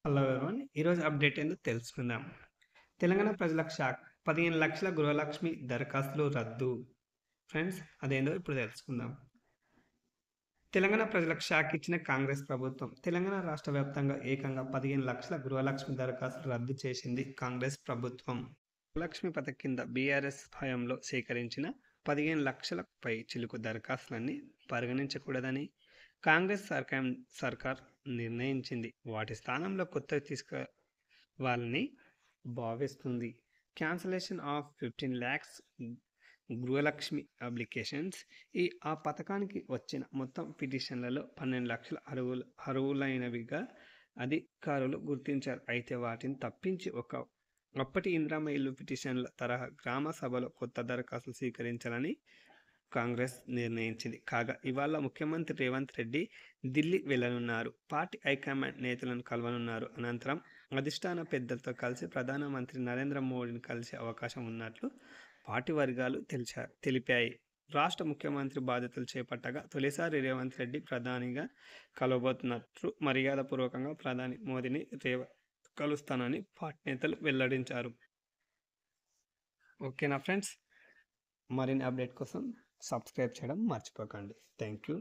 Hello everyone. ఈరోజు update ఏందో తెలుసుకుందాం. తెలంగాణ ప్రజలకు షాక్. 15 లక్షల గృహలక్ష్మి దరఖాస్తులు రద్దు. ఫ్రెండ్స్, అదేందో ఇప్పుడు తెలుసుకుందాం. తెలంగాణ ప్రజలకు షాక్ ఇచ్చిన కాంగ్రెస్ ప్రభుత్వం. తెలంగాణ రాష్ట్ర వ్యాప్తంగా ఏకంగా 15 లక్షల గృహలక్ష్మి దరఖాస్తులు రద్దు చేసింది కాంగ్రెస్ ప్రభుత్వం. గృహలక్ష్మి పథకం కింద బీఆర్ఎస్ హయాంలో సేకరించిన 15 లక్షల పై చిలుకు దరఖాస్తులన్నీ పరిగణించకూడదని కాంగ్రెస్ సర్కార్ నిర్ణయించింది. వాటి స్థానంలో కొత్తవి తీసుకురావాలని భావిస్తుంది. Cancellation of 15 lakhs Gruhalakshmi applications. ఆ పథకానికి వచ్చిన మొత్తం పిటిషన్లలో 12 లక్షల అర్హులైనవిగా అధికారులు గుర్తించారు. అయితే వాటిని తప్పించి అప్పటి ఇందిరమ్మ ఇల్లు పిటిషన్ల తరహా గ్రామ సభలో కొత్త దరఖాస్తులు స్వీకరించాలని కాంగ్రెస్ నిర్ణయించింది. కాగా ఇవాళ ముఖ్యమంత్రి రేవంత్ రెడ్డి ఢిల్లీ వెళ్లనున్నారు. పార్టీ హైకమాండ్ నేతలను కలవనున్నారు. అనంతరం అధిష్టాన పెద్దలతో కలిసి ప్రధానమంత్రి నరేంద్ర మోడీని కలిసే అవకాశం ఉన్నట్లు పార్టీ వర్గాలు తెలిపాయి. రాష్ట్ర ముఖ్యమంత్రి బాధ్యతలు చేపట్టగా తొలిసారి రేవంత్ రెడ్డి ప్రధానిగా కలవబోతున్నట్లు మర్యాదపూర్వకంగా ప్రధాని మోదీని కలుస్తానని పార్టీ నేతలు వెల్లడించారు. ఓకేనా ఫ్రెండ్స్, మరిన్ని అప్డేట్ కోసం సబ్స్క్రైబ్ చేయడం మర్చిపోకండి. Thank you.